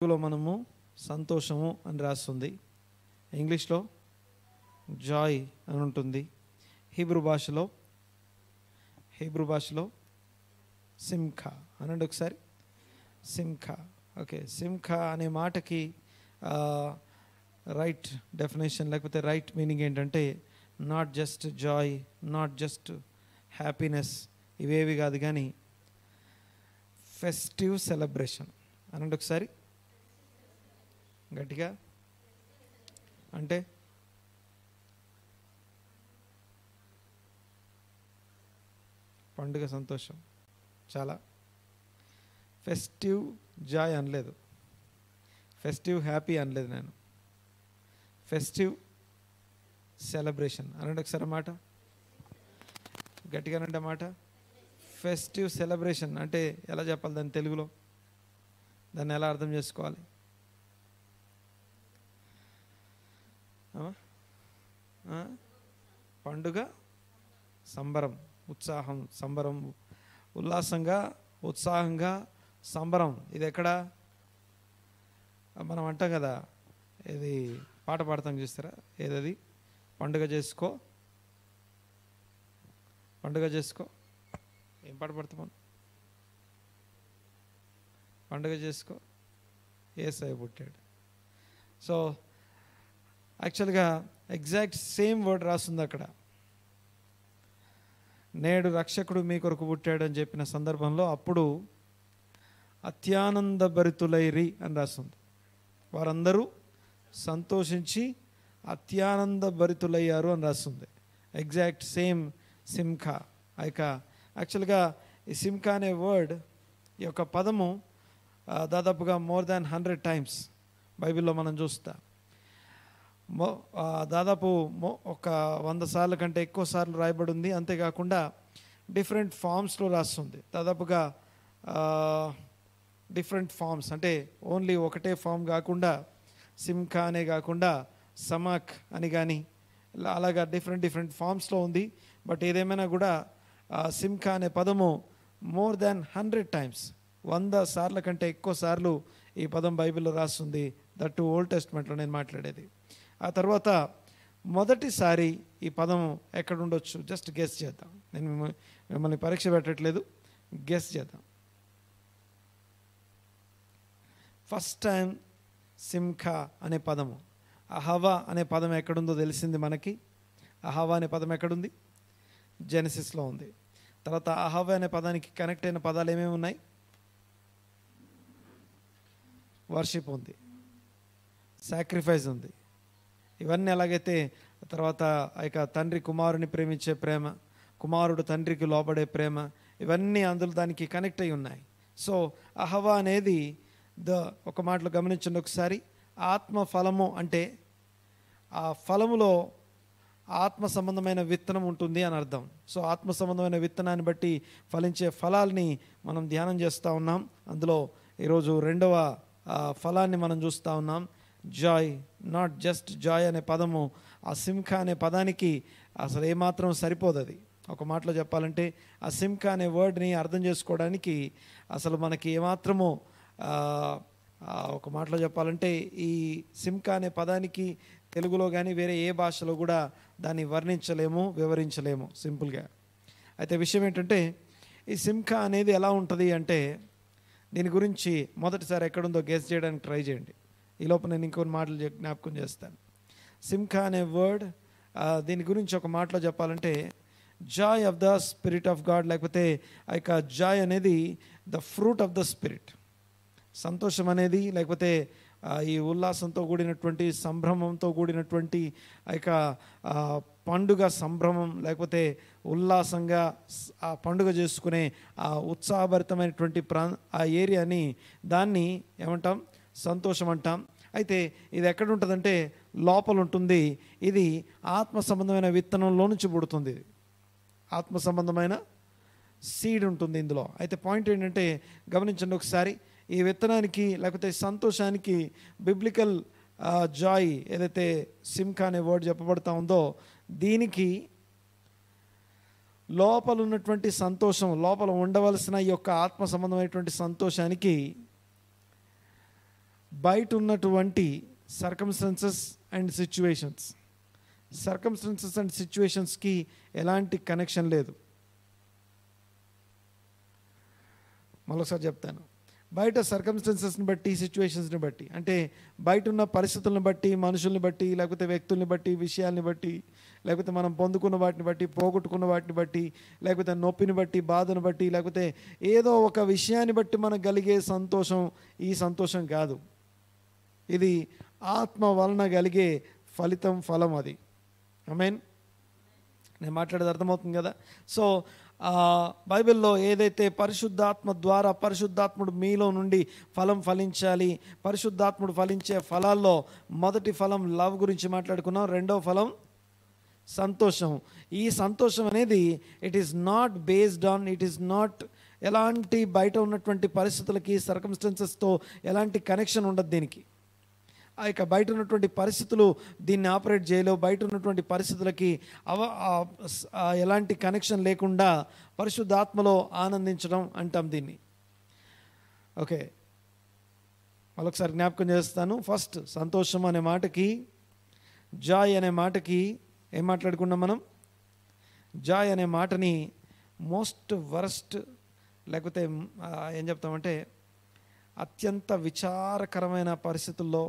తెలుగులో మనము సంతోషము అని రాస్తుంది, ఇంగ్లీష్లో జాయ్ అని ఉంటుంది, హీబ్రూ భాషలో సింఖా అనండి ఒకసారి. సింఖా. ఓకే, సింఖా అనే మాటకి రైట్ డెఫినేషన్ లేకపోతే రైట్ మీనింగ్ ఏంటంటే not just Joy, not just happiness, ఇవేవి కాదు కానీ ఫెస్టివ్ సెలబ్రేషన్ అనండి ఒకసారి గట్టిగా. అంటే పండుగ సంతోషం, చాలా ఫెస్టివ్ జాయ్ అనలేదు, ఫెస్టివ్ హ్యాపీ అనలేదు నేను, ఫెస్టివ్ సెలబ్రేషన్ అనండి ఒకసారి మాట గట్టిగా అనండి మాట. ఫెస్టివ్ సెలబ్రేషన్ అంటే ఎలా చెప్పాలి దాన్ని తెలుగులో, దాన్ని ఎలా అర్థం చేసుకోవాలి? పండుగ సంబరం, ఉత్సాహం, సంబరం, ఉల్లాసంగా, ఉత్సాహంగా, సంబరం. ఇది ఎక్కడ మనం అంటాం కదా, ఇది పాట పాడతాం చూస్తారా, ఏదది? పండుగ చేసుకో, పండుగ చేసుకో. ఏం పాట పాడతాం? పండుగ చేసుకో, యేసయ్య పుట్టాడు. సో యాక్చువల్గా ఎగ్జాక్ట్ సేమ్ వర్డ్ రాస్తుంది అక్కడ. నేడు రక్షకుడు మీ కొరకు పుట్టాడు అని చెప్పిన సందర్భంలో అప్పుడు అత్యానంద భరితులైరి అని రాస్తుంది. వారందరూ సంతోషించి అత్యానంద భరితులయ్యారు అని రాస్తుంది. Exact same simcha. ఇక యాక్చువల్గా ఈ సింఖా అనే వర్డ్, ఈ యొక్క పదము దాదాపుగా మోర్ దాన్ 100 times బైబిల్లో మనం చూస్తాం. దాదాపు ఒక 100 సార్లు కంటే ఎక్కువ సార్లు రాయబడి ఉంది. అంతేకాకుండా డిఫరెంట్ ఫామ్స్లో రాస్తుంది. దాదాపుగా డిఫరెంట్ ఫామ్స్ అంటే ఓన్లీ ఒకటే ఫామ్ కాకుండా, సింఖా అనే కాకుండా సమాక్ అని కానీ అలాగా డిఫరెంట్ ఫామ్స్లో ఉంది. బట్ ఏదేమైనా కూడా సింఖా అనే పదము మోర్ దాన్ 100 times, 100 సార్ల కంటే ఎక్కువ సార్లు ఈ పదం బైబిల్లో రాస్తుంది. దట్ ఓల్డ్ టెస్ట్మెంట్లో నేను మాట్లాడేది. ఆ తర్వాత మొదటిసారి ఈ పదం ఎక్కడ ఉండొచ్చు? జస్ట్ గెస్ చేద్దాం. నేను మిమ్మల్ని పరీక్ష పెట్టట్లేదు, గెస్ చేద్దాం. ఫస్ట్ టైం సింఖా అనే పదము, అహవా అనే పదం ఎక్కడుందో తెలిసింది మనకి. అహవా అనే పదం ఎక్కడుంది? జెనసిస్లో ఉంది. తర్వాత అహవా అనే పదానికి కనెక్ట్ అయిన పదాలు ఏమేమి ఉన్నాయి? వర్షిప్ ఉంది, సాక్రిఫైస్ ఉంది. ఇవన్నీ ఎలాగైతే తర్వాత ఇక తండ్రి కుమారుని ప్రేమించే ప్రేమ, కుమారుడు తండ్రికి లోబడే ప్రేమ, ఇవన్నీ అందులో దానికి కనెక్ట్ అయి ఉన్నాయి. సో అహవా అనేది ఒక మాటలో గమనించండి ఒకసారి. ఆత్మ ఫలము అంటే ఆ ఫలములో ఆత్మ సంబంధమైన విత్తనం ఉంటుంది అని అర్థం. సో ఆత్మ సంబంధమైన విత్తనాన్ని బట్టి ఫలించే ఫలాల్ని మనం ధ్యానం చేస్తూ ఉన్నాం. అందులో ఈరోజు రెండవ ఫలాన్ని మనం చూస్తూ ఉన్నాం, జాయ్. నాట్ జస్ట్ జాయ్ అనే పదము ఆ సింఖా అనే పదానికి అసలు ఏమాత్రం సరిపోదు. అది ఒక మాటలో చెప్పాలంటే ఆ సింఖా అనే వర్డ్ని అర్థం చేసుకోవడానికి అసలు మనకి ఏమాత్రము ఒక మాటలో చెప్పాలంటే ఈ సింఖా అనే పదానికి తెలుగులో కానీ వేరే ఏ భాషలో కూడా దాన్ని వర్ణించలేము, వివరించలేము సింపుల్గా. అయితే విషయం ఏంటంటే ఈ సింఖా అనేది ఎలా ఉంటుంది అంటే, దీని గురించి మొదటిసారి ఎక్కడుందో గెస్ చేయడానికి ట్రై చేయండి. ఈ లోపల నేను ఇంకొన్ని మాటలు జ్ఞాపకం చేస్తాను. సింఖా అనే వర్డ్, దీని గురించి ఒక మాటలో చెప్పాలంటే Joy of the spirit of God, లేకపోతే ఆ యొక్క జాయ్ అనేది the fruit of the spirit. సంతోషం అనేది లేకపోతే ఈ ఉల్లాసంతో కూడినటువంటి, సంభ్రమంతో కూడినటువంటి ఆ యొక్క పండుగ సంభ్రమం, లేకపోతే ఉల్లాసంగా ఆ పండుగ చేసుకునే ఆ ఉత్సాహభరితమైనటువంటి ఆ ఏరియాని, దాన్ని ఏమంటాం? సంతోషం అంటాం. అయితే ఇది ఎక్కడ ఉంటుందంటే లోపల ఉంటుంది. ఇది ఆత్మ సంబంధమైన విత్తనంలో నుంచి పుడుతుంది. ఆత్మ సంబంధమైన సీడ్ ఉంటుంది ఇందులో. అయితే పాయింట్ ఏంటంటే గమనించండి ఒకసారి, ఈ విత్తనానికి లేకపోతే సంతోషానికి బిబ్లికల్ జాయ్ ఏదైతే సింఖా అనే వర్డ్ చెప్పబడతా ఉందో, దీనికి లోపల ఉన్నటువంటి సంతోషం, లోపల ఉండవలసిన ఈ యొక్క ఆత్మ సంబంధమైనటువంటి సంతోషానికి బయట ఉన్నటువంటి సర్కమ్స్టెన్సెస్ అండ్ సిచ్యువేషన్స్కి ఎలాంటి కనెక్షన్ లేదు. మరోసారి చెప్తాను. బయట సర్కమ్స్టెన్సెస్ని బట్టి, సిచ్యువేషన్స్ని బట్టి, అంటే బయట ఉన్న పరిస్థితులను బట్టి, మనుషుల్ని బట్టి, లేకపోతే వ్యక్తుల్ని బట్టి, విషయాల్ని బట్టి, లేకపోతే మనం పొందుకున్న వాటిని బట్టి, పోగొట్టుకున్న వాటిని బట్టి, లేకపోతే నొప్పిని బట్టి, బాధను బట్టి, లేకపోతే ఏదో ఒక విషయాన్ని బట్టి మనకు కలిగే సంతోషం ఈ సంతోషం కాదు. ఇది ఆత్మ వలన కలిగే ఫలం అది. ఆమేన్. నేను మాట్లాడేది అర్థమవుతుంది కదా. సో బైబిల్లో ఏదైతే పరిశుద్ధాత్మ ద్వారా పరిశుద్ధాత్ముడు మీలో నుండి ఫలం ఫలించాలి, పరిశుద్ధాత్ముడు ఫలించే ఫలాల్లో మొదటి ఫలం లవ్ గురించి మాట్లాడుకున్నాం, రెండవ ఫలం సంతోషం. ఈ సంతోషం అనేది ఇట్ ఈస్ నాట్ ఎలాంటి బయట ఉన్నటువంటి పరిస్థితులకి, సర్కమ్స్టెన్సెస్తో ఎలాంటి కనెక్షన్ ఉండదు దీనికి. ఆ యొక్క బయట ఉన్నటువంటి పరిస్థితులు దీన్ని ఆపరేట్ చేయలేవు. బయట ఉన్నటువంటి పరిస్థితులకి ఎలాంటి కనెక్షన్ లేకుండా పరిశుద్ధాత్మలో ఆనందించడం అంటాం దీన్ని. ఓకే, మరొకసారి జ్ఞాపకం చేస్తాను. ఫస్ట్ సంతోషం అనే మాటకి, జాయ్ అనే మాటకి ఏం మాట్లాడుకున్నాం మనం? జాయ్ అనే మాటని మోస్ట్ వరస్ట్, లేకపోతే ఏం చెప్తామంటే అత్యంత విచారకరమైన పరిస్థితుల్లో,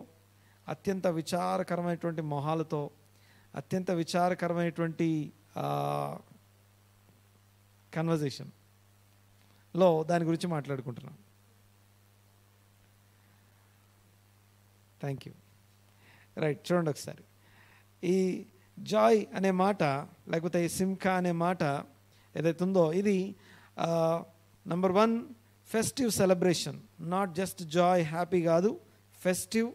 అత్యంత విచారకరమైనటువంటి మొహాలతో, అత్యంత విచారకరమైనటువంటి కన్వర్జేషన్లో దాని గురించి మాట్లాడుకుంటున్నాం. Thank you. రైట్, చూడండి ఒకసారి. ఈ జాయ్ అనే మాట, లేకపోతే ఈ సింకా అనే మాట ఏదైతే ఉందో, ఇది number 1 festive celebration. Not just Joy, happy కాదు, ఫెస్టివ్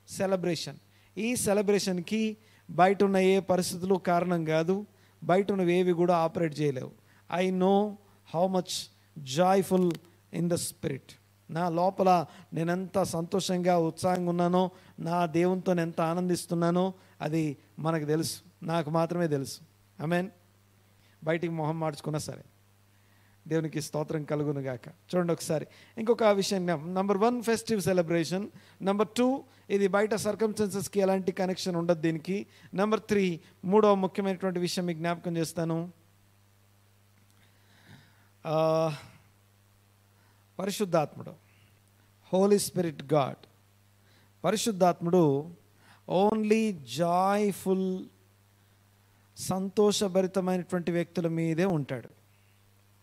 సెలబ్రేషన్. ఈ సెలబ్రేషన్కి బయట ఉన్న ఏ పరిస్థితులు కారణం కాదు, బయట ఉన్నవి ఏవి కూడా ఆపరేట్ చేయలేవు. I know how much joyful in the spirit. నా లోపల నేను ఎంత సంతోషంగా, ఉత్సాహంగా ఉన్నానో, నా దేవునితో ఎంత ఆనందిస్తున్నానో అది మనకు తెలుసు, నాకు మాత్రమే తెలుసు. ఆమేన్. బయటికి మొహం మార్చుకున్నా సరే. దేవునికి స్తోత్రం కలుగును గాక. చూడండి ఒకసారి ఇంకొక విషయం. Number 1 festive celebration. నంబర్ 2 ఇది బయట సర్కమ్స్టెన్సెస్కి ఎలాంటి కనెక్షన్ ఉండదు దీనికి. నంబర్ 3 మూడవ ముఖ్యమైనటువంటి విషయం మీకు జ్ఞాపకం చేస్తాను. పరిశుద్ధాత్ముడు, హోలీ స్పిరిట్ గాడ్, పరిశుద్ధాత్ముడు ఓన్లీ జాయ్ఫుల్, సంతోషభరితమైనటువంటి వ్యక్తుల మీదే ఉంటాడు,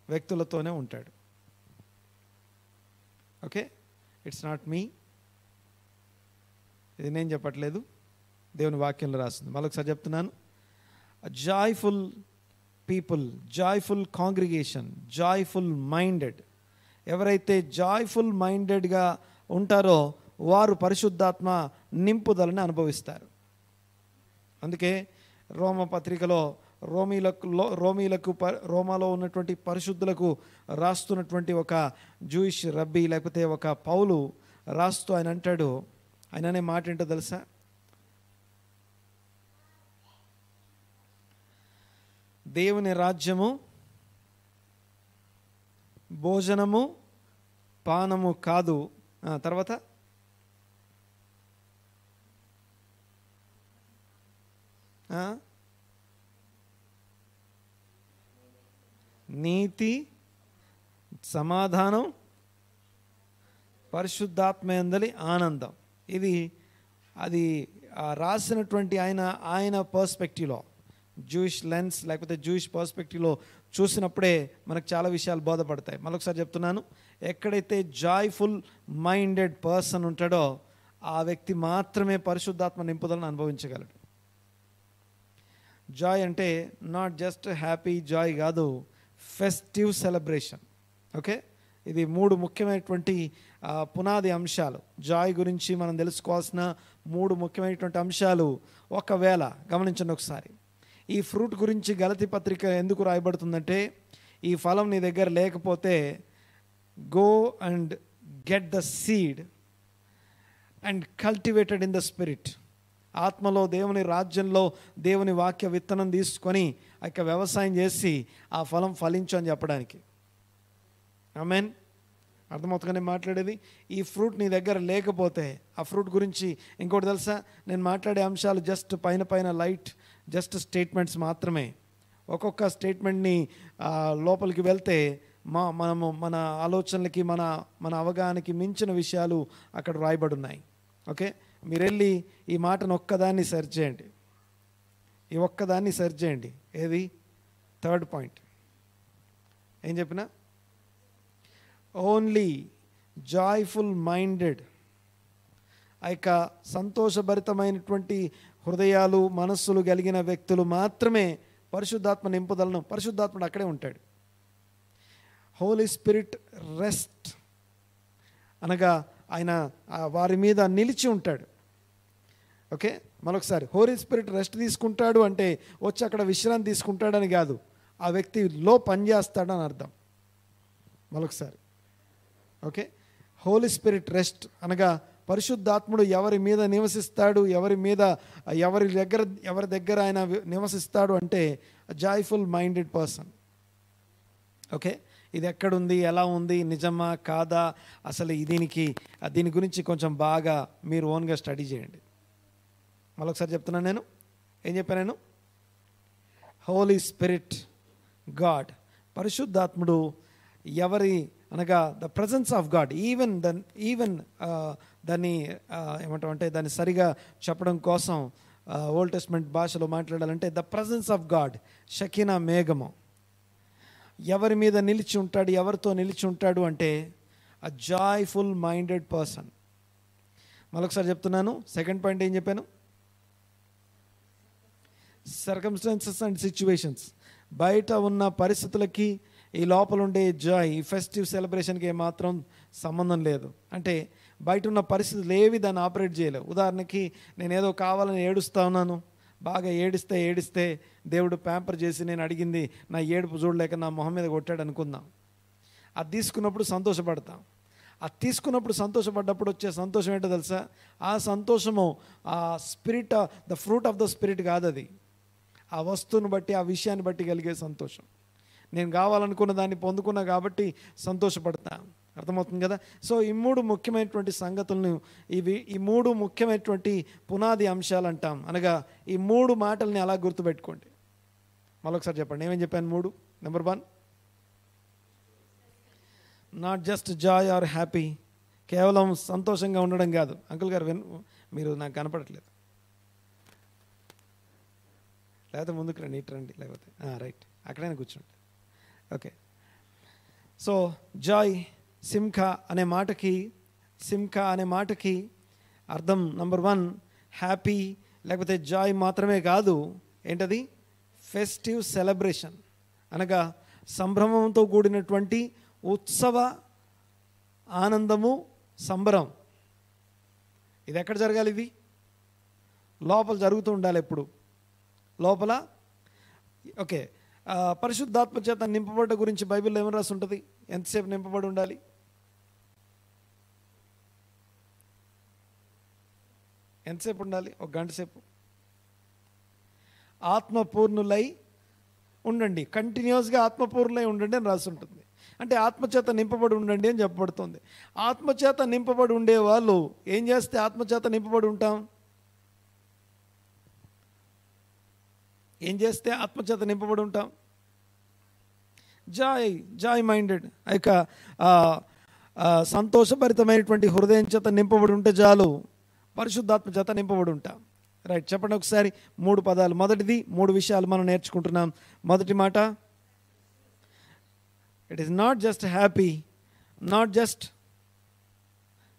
వ్యక్తులతోనే ఉంటాడు. ఓకే, ఇట్స్ నాట్ మీ, ఇది నేను చెప్పట్లేదు, దేవుని వాక్యంలో రాస్తుంది. మరొకసారి చెప్తున్నాను. Joyful people, joyful congregation, joyful minded. ఎవరైతే జాయ్ఫుల్ మైండెడ్గా ఉంటారో వారు పరిశుద్ధాత్మ నింపుదలని అనుభవిస్తారు. అందుకే రోమపత్రికలో రోమాలో ఉన్నటువంటి పరిశుద్ధులకు రాస్తున్నటువంటి ఒక జూయిష్ రబ్బీ, లేకపోతే ఒక పౌలు రాస్తూ ఆయన అంటాడు, ఆయన అనే మాట ఏంటో తెలుసా? దేవుని రాజ్యము భోజనము పానము కాదు, తర్వాత నీతి, సమాధానం, పరిశుద్ధాత్మయందలి ఆనందం. అది రాసినటువంటి ఆయన పర్స్పెక్టివ్లో, జూయిష్ లెన్స్ లేకపోతే జూయిష్ పర్స్పెక్టివ్లో చూసినప్పుడే మనకు చాలా విషయాలు బోధపడతాయి. మరొకసారి చెప్తున్నాను, ఎక్కడైతే జాయ్ఫుల్ మైండెడ్ పర్సన్ ఉంటాడో ఆ వ్యక్తి మాత్రమే పరిశుద్ధాత్మ నింపుదలను అనుభవించగలడు. జాయ్ అంటే నాట్ జస్ట్ హ్యాపీ జాయ్ కాదు, ఫెస్టివ్ సెలబ్రేషన్. ఓకే, ఇది 3 ముఖ్యమైనటువంటి పునాది అంశాలు. జాయ్ గురించి మనం తెలుసుకోవాల్సిన 3 ముఖ్యమైనటువంటి అంశాలు. ఒకవేళ గమనించండి ఒకసారి, ఈ ఫ్రూట్ గురించి గలతీ పత్రిక ఎందుకు రాయబడుతుందంటే, ఈ ఫలం నీ దగ్గర లేకపోతే go and get the seed and cultivated in the spirit. ఆత్మలో, దేవుని రాజ్యంలో దేవుని వాక్య విత్తనం తీసుకొని ఆ యొక్క వ్యవసాయం చేసి ఆ ఫలం ఫలించు అని చెప్పడానికి. ఆమేన్. అర్థమవుతుందని మాట్లాడేది. ఈ ఫ్రూట్ నీ దగ్గర లేకపోతే ఆ ఫ్రూట్ గురించి ఇంకోటి తెలుసా, నేను మాట్లాడే అంశాలు జస్ట్ పైన లైట్ జస్ట్ స్టేట్మెంట్స్ మాత్రమే. ఒక్కొక్క స్టేట్మెంట్ని లోపలికి వెళ్తే మనము మన ఆలోచనలకి మన అవగాహనకి మించిన విషయాలు అక్కడ రాయబడి ఉన్నాయి. ఓకే, మీరు వెళ్ళి ఈ మాటను ఒక్కదాన్ని సెర్చ్ చేయండి, ఈ ఒక్కదాన్ని సెర్చ్ చేయండి. ఏది? థర్డ్ పాయింట్ ఏం చెప్పినా, ఓన్లీ జాయ్ఫుల్ మైండెడ్, ఆ యొక్క సంతోషభరితమైనటువంటి హృదయాలు మనస్సులు కలిగిన వ్యక్తులు మాత్రమే పరిశుద్ధాత్మ నింపుదలను, పరిశుద్ధాత్ముడు అక్కడే ఉంటాడు. హోలీ స్పిరిట్ రెస్ట్ అనగా ఆయన వారి మీద నిలిచి ఉంటాడు. ఓకే, మరొకసారి, హోలీ స్పిరిట్ రెస్ట్ తీసుకుంటాడు అంటే వచ్చి అక్కడ విశ్రాంతి తీసుకుంటాడని కాదు, ఆ వ్యక్తిలో పనిచేస్తాడని అర్థం. మరొకసారి, ఓకే, హోలీ స్పిరిట్ రెస్ట్ అనగా పరిశుద్ధాత్ముడు ఎవరి మీద నివసిస్తాడు, ఎవరి దగ్గర ఆయన నివసిస్తాడు అంటే జాయ్ఫుల్ మైండెడ్ పర్సన్. ఓకే, ఇది ఎక్కడుంది, ఎలా ఉంది, నిజమా కాదా, అసలు దీని గురించి కొంచెం బాగా మీరు ఓన్గా స్టడీ చేయండి. మరొకసారి చెప్తున్నాను, నేను ఏం చెప్పాను? నేను హోలీ స్పిరిట్ గాడ్, పరిశుద్ధాత్ముడు అనగా the presence of God. Even దాన్ని ఏమంటామంటే దాన్ని సరిగా చెప్పడం కోసం ఓల్డ్ టెస్ట్మెంట్ భాషలో మాట్లాడాలంటే the presence of God, Shekinah మేఘము. ఎవరి మీద నిలిచి ఉంటాడు, ఎవరితో నిలిచి ఉంటాడు అంటే అ జాయ్ఫుల్ మైండెడ్ పర్సన్. మరొకసారి చెప్తున్నాను, సెకండ్ పాయింట్ ఏం చెప్పాను? Circumstances and situations. బయట ఉన్న పరిస్థితులకి ఈ లోపల ఉండే జాయ్, ఈ ఫెస్టివ్ సెలబ్రేషన్కి ఏమాత్రం సంబంధం లేదు. అంటే బయట ఉన్న పరిస్థితులు ఏవి దాన్ని ఆపరేట్ చేయలేవు. ఉదాహరణకి నేను ఏదో కావాలని ఏడుస్తూ ఉన్నాను, బాగా ఏడిస్తే దేవుడు ప్యాంపర్ చేసి నేను అడిగింది నా ఏడుపు చూడలేక నా మొహం మీద కొట్టాడు అనుకుందాం. అది తీసుకున్నప్పుడు సంతోషపడతాం. అది తీసుకున్నప్పుడు సంతోషపడ్డప్పుడు వచ్చే సంతోషం ఏంటో తెలుసా? ఆ సంతోషము ఆ spirit, the fruit of the spirit కాదు, అది ఆ వస్తువుని బట్టి, ఆ విషయాన్ని బట్టి కలిగే సంతోషం. నేను కావాలనుకున్న దాన్ని పొందుకున్నా కాబట్టి సంతోషపడతా. అర్థమవుతుంది కదా? సో ఈ మూడు ముఖ్యమైనటువంటి సంగతులను, ఈ మూడు ముఖ్యమైనటువంటి పునాది అంశాలు అంటాం. అనగా ఈ మూడు మాటల్ని అలా గుర్తుపెట్టుకోండి. మరొకసారి చెప్పండి, ఏమేం చెప్పాను? 3. Number 1, not just Joy are happy, కేవలం సంతోషంగా ఉండడం కాదు. అంకుల్ గారు మీరు నాకు కనపడట్లేదు, లేకపోతే ముందుకు రండి, ఇటు రండి, లేకపోతే రైట్, అక్కడైనా కూర్చోండి. ఓకే, సో జాయ్, సింఖా అనే మాటకి అర్థం నెంబర్ 1 హ్యాపీ లేకపోతే జాయ్ మాత్రమే కాదు. ఏంటది? ఫెస్టివ్ సెలబ్రేషన్ అనగా సంభ్రమంతో కూడినటువంటి ఉత్సవ ఆనందము, సంబరం. ఇది ఎక్కడ జరగాలి? ఇది లోపల జరుగుతూ ఉండాలి ఎప్పుడు, లోపల. ఓకే, పరిశుద్ధాత్మ చేత నింపబడ్డ గురించి బైబిల్లో ఏమని రాసి ఉంటుంది? ఎంతసేపు నింపబడి ఉండాలి? ఎంతసేపు ఉండాలి? 1 గంట సేపు. ఆత్మపూర్ణులై ఉండండి, కంటిన్యూస్గా ఆత్మపూర్ణులై ఉండండి అని రాసి ఉంటుంది. అంటే ఆత్మచేత నింపబడి ఉండండి అని చెప్పబడుతుంది. ఆత్మచేత నింపబడి ఉండే వాళ్ళు ఏం చేస్తే ఆత్మచేత నింపబడి ఉంటాం? ఏం చేస్తే ఆత్మచేత నింపబడి ఉంటాం? జాయ్ మైండెడ్, ఇక సంతోషభరితమైనటువంటి హృదయం చేత నింపబడి ఉంటే చాలు, పరిశుద్ధాత్మ చేత నింపబడి ఉంటాం. రైట్, చెప్పండి ఒకసారి 3 పదాలు. మొదటిది, 3 విషయాలు మనం నేర్చుకుంటున్నాం. మొదటి మాట, it is not just happy, not just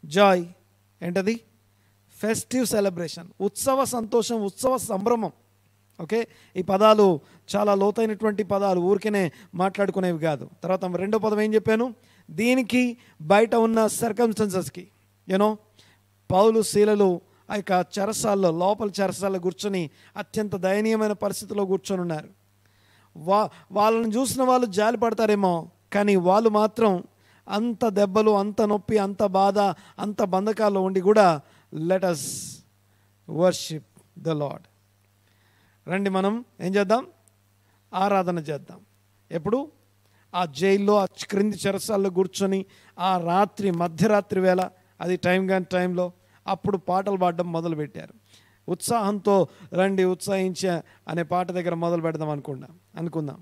Joy. ఏంటది? ఫెస్టివ్ సెలబ్రేషన్, ఉత్సవ సంతోషం, ఉత్సవ సంభ్రమం. ఓకే, ఈ పదాలు చాలా లోతైనటువంటి పదాలు, ఊరికనే మాట్లాడుకునేవి కాదు. తర్వాత 2వ పదం ఏం చెప్పాను? దీనికి బయట ఉన్న సర్కమ్స్టెన్సెస్కి, పౌలు శీలలు ఆ యొక్క చెరసాల్లో, లోపల చెరసాల్లో కూర్చొని అత్యంత దయనీయమైన పరిస్థితిలో కూర్చొని ఉన్నారు. వాళ్ళని చూసిన వాళ్ళు జాలి పడతారేమో, కానీ వాళ్ళు మాత్రం అంత దెబ్బలు, అంత నొప్పి, అంత బాధ, అంత బంధకాల్లో ఉండి కూడా let us worship the lord. రండి మనం ఏం చేద్దాం? ఆరాధన చేద్దాం. ఎప్పుడు? ఆ జైల్లో ఆ క్రింది చెరసాల్లో కూర్చొని ఆ రాత్రి మధ్యరాత్రి వేళ, అది టైం కాని టైంలో అప్పుడు పాటలు పాడడం మొదలుపెట్టారు. ఉత్సాహంతో రండి ఉత్సాహించే అనే పాట దగ్గర మొదలు పెడదాం అనుకుందాం.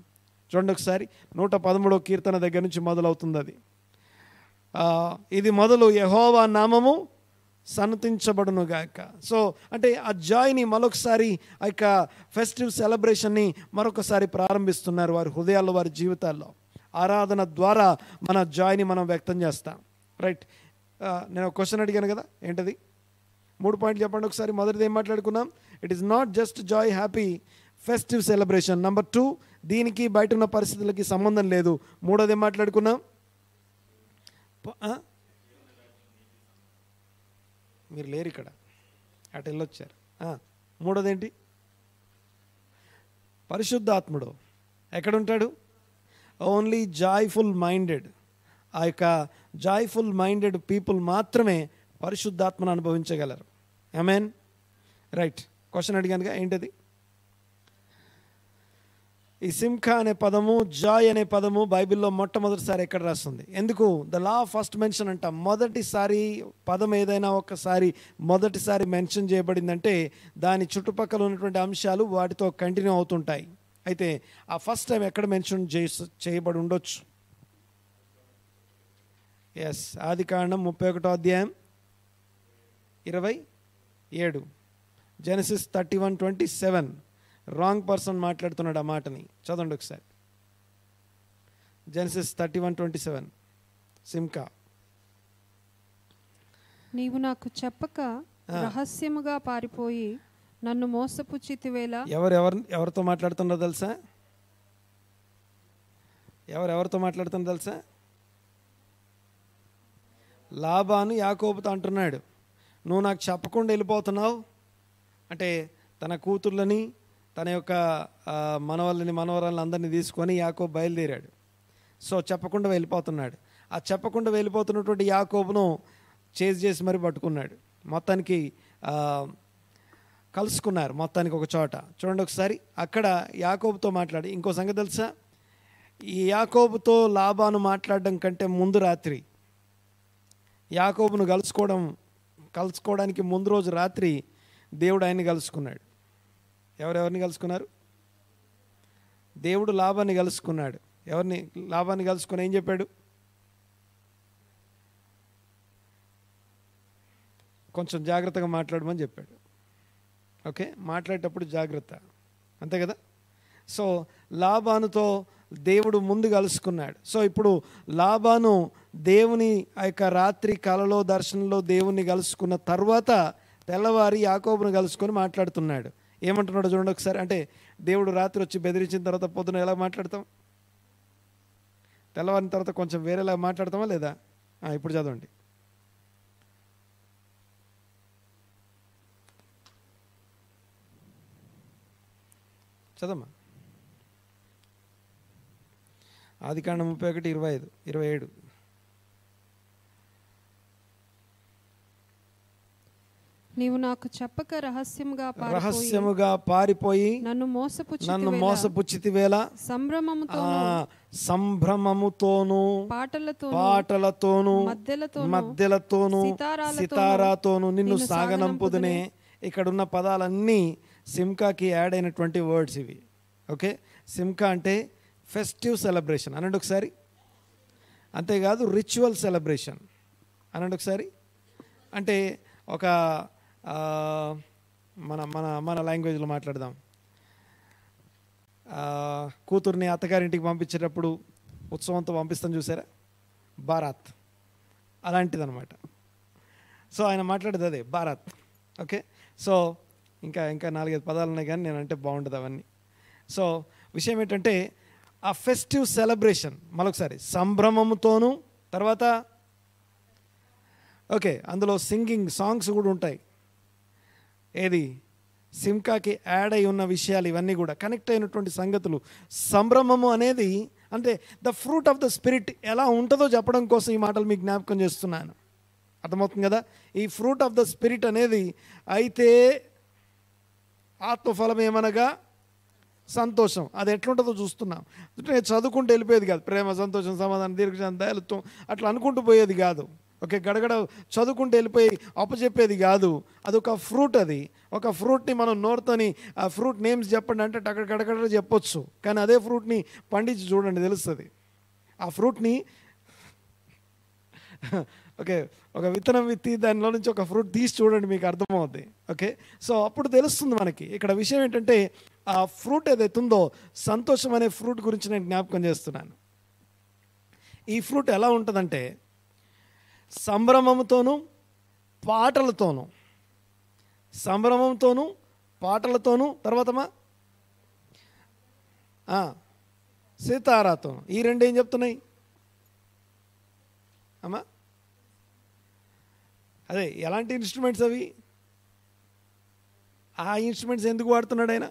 చూడండి ఒకసారి 113వ కీర్తన దగ్గర నుంచి మొదలవుతుంది అది. ఇది మొదలు యెహోవా నామము సన్నతించబడును గాక. సో అంటే ఆ జాయ్ని మరొకసారి ఆ యొక్క ఫెస్టివ్ సెలబ్రేషన్ని మరొకసారి ప్రారంభిస్తున్నారు వారి హృదయాల్లో, వారి జీవితాల్లో. ఆరాధన ద్వారా మన జాయ్ని మనం వ్యక్తం చేస్తాం. రైట్. నేను ఒక క్వశ్చన్ అడిగాను కదా, ఏంటది? 3 పాయింట్లు చెప్పండి ఒకసారి. మొదటిది ఏం మాట్లాడుకున్నాం? It is not just Joy, happy, festive celebration. Number 2, దీనికి బయట ఉన్న పరిస్థితులకి సంబంధం లేదు. మూడోది ఏం మాట్లాడుకున్నాం? మీరు లేరు ఇక్కడ, అటు వెళ్ళొచ్చారు. మూడోది ఏంటి? పరిశుద్ధాత్ముడు ఎక్కడుంటాడు? ఓన్లీ జాయ్ఫుల్ మైండెడ్, ఆ యొక్క జాయ్ఫుల్ మైండెడ్ పీపుల్ మాత్రమే పరిశుద్ధాత్మను అనుభవించగలరు. ఆమేన్. రైట్. క్వశ్చన్ అడిగానుగా, ఏంటది? ఈ సింఖా అనే పదము, జాయ్ అనే పదము బైబిల్లో మొట్టమొదటిసారి ఎక్కడ రాస్తుంది? ఎందుకు? ద లా ఫస్ట్ మెన్షన్ అంట. మొదటిసారి పదం ఏదైనా ఒకసారి మొదటిసారి మెన్షన్ చేయబడిందంటే దాని చుట్టుపక్కల ఉన్నటువంటి అంశాలు వాటితో కంటిన్యూ అవుతుంటాయి. అయితే ఆ ఫస్ట్ టైం ఎక్కడ మెన్షన్ చేయబడి ఉండొచ్చు? ఎస్, ఆదికాండం 31వ అధ్యాయం 27. జెనసిస్ 31:27. రాంగ్ పర్సన్ మాట్లాడుతున్నాడు ఆ మాటని. చదవండి ఒకసారి. జెనసిస్ 31:27. సింకా. నీవు నాకు చెప్పక రహస్యముగా పారిపోయి నన్ను మోసపుచ్చితివేలా. ఎవరితో మాట్లాడుతున్నా తెలుసా? ఎవరితో మాట్లాడుతున్నా తెలుసా? లాబాను యాకోబుతో అంటున్నాడు, నువ్వు నాకు చెప్పకుండా వెళ్ళిపోతున్నావు అంటే. తన కూతుర్లని, తన యొక్క మనవల్ని, మనవరాలను అందరినీ తీసుకొని యాకోబు బయలుదేరాడు. సో చెప్పకుండా వెళ్ళిపోతున్నాడు. ఆ చెప్పకుండా వెళ్ళిపోతున్నటువంటి యాకోబును చేసి మరి పట్టుకున్నాడు. మొత్తానికి కలుసుకున్నారు మొత్తానికి ఒక చోట. చూడండి ఒకసారి. అక్కడ యాకోబుతో మాట్లాడి, ఇంకో సంగతి తెలుసా? ఈ యాకోబుతో లాబాను మాట్లాడడం కంటే ముందు రాత్రి, యాకోబును కలుసుకోవడానికి ముందు రోజు రాత్రి దేవుడు ఆయన్ని కలుసుకున్నాడు. ఎవరెవరిని కలుసుకున్నారు? దేవుడు లాబాన్ని కలుసుకున్నాడు. లాబాన్ని కలుసుకుని ఏం చెప్పాడు? కొంచెం జాగ్రత్తగా మాట్లాడమని చెప్పాడు. ఓకే, మాట్లాడేటప్పుడు జాగ్రత్త, అంతే కదా. సో లాబానుతో దేవుడు ముందు కలుసుకున్నాడు. సో ఇప్పుడు లాబాను దేవుని ఆ యొక్క రాత్రి కలలో దర్శనంలో దేవుణ్ణి కలుసుకున్న తర్వాత తెల్లవారి యాకోబును కలుసుకొని మాట్లాడుతున్నాడు. ఏమంటున్నాడు చూడండి ఒకసారి. అంటే దేవుడు రాత్రి వచ్చి బెదిరించిన తర్వాత పొద్దున ఎలా మాట్లాడతాం? తెల్లవారిన తర్వాత కొంచెం వేరేలా మాట్లాడతామా లేదా? ఇప్పుడు చదవండి. చదమ్మా. ఆదికాండం 31:25-27. నీవు నాకు చెప్పక రహస్యముగా పారిపోయి నన్ను మోసపుచ్చితివేలా. సంభ్రమముతోను పాటలతోను మద్దెలతోను సితారాతోను నిన్ను సాగనంపుదునే. ఇక్కడున్న పదాలన్నీ సింకాకి యాడ్ అయినటువంటి వర్డ్స్ ఇవి. ఓకే, సింకా అంటే ఫెస్టివ్ సెలబ్రేషన్ అనండి ఒకసారి. అంతేకాదు రిచువల్ సెలబ్రేషన్ అనండి ఒకసారి. అంటే ఒక మన మన మన లాంగ్వేజ్లో మాట్లాడదాం. కూతుర్ని అత్తగారింటికి పంపించేటప్పుడు ఉత్సవంతో పంపిస్తాం చూసారా, బారాత్, అలాంటిదన్నమాట. సో ఆయన మాట్లాడేది అదే బారాత్. ఓకే, సో ఇంకా 4-5 పదాలు ఉన్నాయి కానీ నేనంటే బాగుంటుంది అవన్నీ. సో విషయం ఏంటంటే ఆ ఫెస్టివ్ సెలబ్రేషన్ మరొకసారి సంభ్రమముతోనూ, తర్వాత ఓకే అందులో సింగింగ్ సాంగ్స్ కూడా ఉంటాయి. ఏది సింకాకి యాడ్ అయి ఉన్న విషయాలు ఇవన్నీ కూడా కనెక్ట్ అయినటువంటి సంగతులు. సంభ్రమము అనేది అంటే the fruit of the spirit ఎలా ఉంటుందో చెప్పడం కోసం ఈ మాటలు మీకు జ్ఞాపకం చేస్తున్నాను. అర్థమవుతుంది కదా? ఈ ఫ్రూట్ ఆఫ్ ద స్పిరిట్ అనేది అయితే ఆత్మఫలం ఏమనగా సంతోషం. అది ఎట్లుంటుందో చూస్తున్నాం. నేను చదువుకుంటూ వెళ్ళిపోయేది కాదు. ప్రేమ, సంతోషం, సమాధానం, దీర్ఘశాంతం, దయాళుత్వం అట్లా అనుకుంటూ పోయేది కాదు. ఓకే, గడగడ చదువుకుంటూ వెళ్ళిపోయి అప్పచెప్పేది కాదు. అదొక ఫ్రూట్. అది ఒక ఫ్రూట్ని మనం నోరుతోని ఆ ఫ్రూట్ నేమ్స్ చెప్పండి అంటే అక్కడ గడగడ చెప్పొచ్చు. కానీ అదే ఫ్రూట్ని పండించి చూడండి, తెలుస్తుంది. ఆ ఫ్రూట్ని ఓకే, ఒక విత్తనం విత్తి దానిలో నుంచి ఒక ఫ్రూట్ తీసి చూడండి, మీకు అర్థమవుద్ది. ఓకే, సో అప్పుడు తెలుస్తుంది మనకి. ఇక్కడ విషయం ఏంటంటే ఆ ఫ్రూట్ ఏదైతే ఉందో, సంతోషం అనే ఫ్రూట్ గురించి నేను జ్ఞాపకం చేస్తున్నాను. ఈ ఫ్రూట్ ఎలా ఉంటుందంటే సంభ్రమంతోనూ పాటలతోనూ తర్వాతమా సితారాతోనూ. ఈ రెండు ఏం చెప్తున్నాయి అమ్మా? అదే ఎలాంటి ఇన్స్ట్రుమెంట్స్ అవి? ఆ ఇన్స్ట్రుమెంట్స్ ఎందుకు వాడుతున్నాడు ఆయన?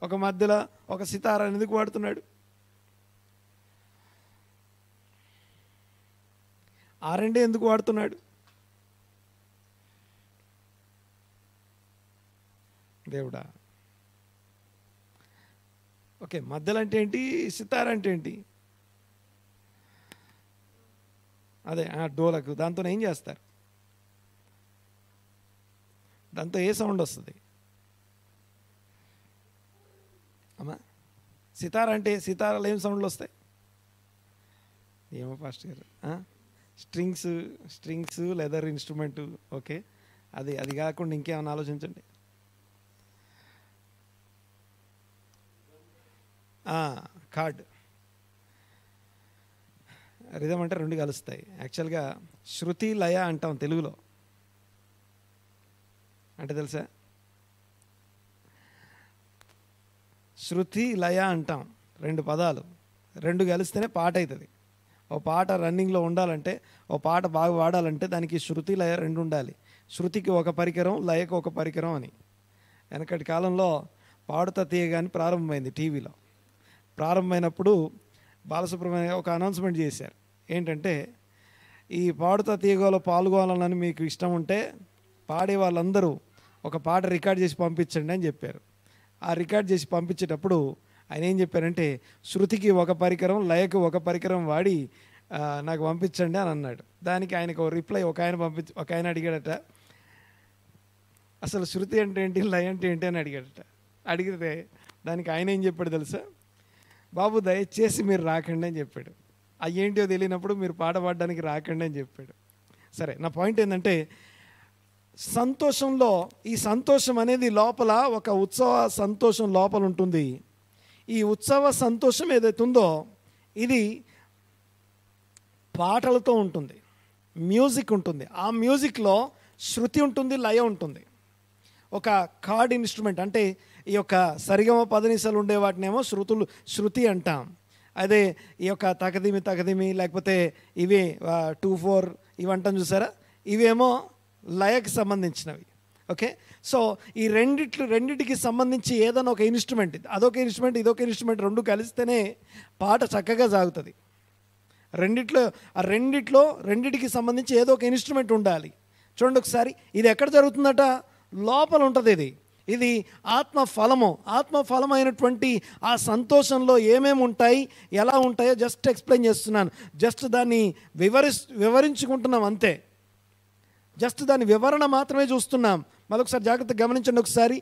ఒక మధ్యలో ఒక సితారా ఎందుకు వాడుతున్నాడు? ఆ రెండే ఎందుకు వాడుతున్నాడు దేవుడా? ఓకే, మధ్యలో అంటే ఏంటి, సితారా అంటే ఏంటి? అదే డోలకు. దాంతో ఏం చేస్తారు? దాంతో ఏ సౌండ్ వస్తుంది అమ్మా? సితారా అంటే సితారాలు ఏం సౌండ్లు వస్తాయి? ఏమో పాస్టర్ గారు, స్ట్రింగ్స్ లెదర్ ఇన్స్ట్రుమెంటు. ఓకే, అది కాకుండా ఇంకేమైనా ఆలోచించండి. కార్డ్, రిధం అంటే రెండు కలుస్తాయి. యాక్చువల్గా శృతి లయ అంటాం తెలుగులో. అంటే తెలుసా? శృతి లయ అంటాం, రెండు పదాలు, రెండు కలిస్తేనే పాట అవుతుంది. ఓ పాట రన్నింగ్లో ఉండాలంటే, ఓ పాట బాగా వాడాలంటే దానికి శృతి లయ రెండు ఉండాలి. శృతికి ఒక పరికరం, లయకు ఒక పరికరం అని. వెనకటి కాలంలో పాడుతా తీయగాని ప్రారంభమైంది టీవీలో. ప్రారంభమైనప్పుడు బాలసుబ్రహ్మణ్యం ఒక అనౌన్స్మెంట్ చేశారు. ఏంటంటే, ఈ పాడుతా తీయగలో పాల్గొనాలని మీకు ఇష్టం ఉంటే పాడే వాళ్ళందరూ ఒక పాట రికార్డ్ చేసి పంపించండి అని చెప్పారు. ఆ రికార్డ్ చేసి పంపించేటప్పుడు ఆయన ఏం చెప్పారంటే, శృతికి ఒక పరికరం, లయకు ఒక పరికరం వాడి నాకు పంపించండి అని అన్నాడు. దానికి ఆయనకు రిప్లై ఒక ఆయన అడిగాడట, అసలు శృతి అంటే ఏంటి, లయ అంటే ఏంటి అని అడిగాడట. అడిగితే దానికి ఆయన ఏం చెప్పాడు తెలుసా? బాబు దయచేసి మీరు రాకండి అని చెప్పాడు. అయ్యేంటో తెలియనప్పుడు మీరు పాట పాడడానికి రాకండి అని చెప్పాడు. సరే, నా పాయింట్ ఏంటంటే, సంతోషంలో ఈ సంతోషం అనేది లోపల ఒక ఉత్సవ సంతోషం లోపల ఉంటుంది. ఈ ఉత్సవ సంతోషం ఏదైతే ఉందో ఇది పాటలతో ఉంటుంది, మ్యూజిక్ ఉంటుంది. ఆ మ్యూజిక్లో శృతి ఉంటుంది, లయ ఉంటుంది. ఒక కార్డ్ ఇన్స్ట్రుమెంట్ అంటే ఈ యొక్క సరిగమ పదనిసలు ఉండే వాటినేమో శృతి అంటాం. అదే ఈ యొక్క తకదిమి లేకపోతే ఇవి 2/4 ఇవి అంటాం చూసారా, ఇవేమో లయకి సంబంధించినవి. ఓకే, సో ఈ రెండిటికి సంబంధించి ఏదైనా ఒక ఇన్స్ట్రుమెంట్, అదొక ఇన్స్ట్రుమెంట్ ఇదొక ఇన్స్ట్రుమెంట్ రెండు కలిస్తేనే పాట చక్కగా సాగుతుంది. రెండిటికి సంబంధించి ఏదో ఒక ఇన్స్ట్రుమెంట్ ఉండాలి. చూడండి ఒకసారి, ఇది ఎక్కడ జరుగుతుందట? లోపల ఉంటుంది. ఇది ఆత్మఫలం అయినటువంటి ఆ సంతోషంలో ఏమేమి ఉంటాయి, ఎలా ఉంటాయో జస్ట్ ఎక్స్ప్లెయిన్ చేస్తున్నాను. జస్ట్ దాన్ని వివరించుకుంటున్నాం అంతే. జస్ట్ దాని వివరణ మాత్రమే చూస్తున్నాం. మరొకసారి జాగ్రత్తగా గమనించండి. ఒకసారి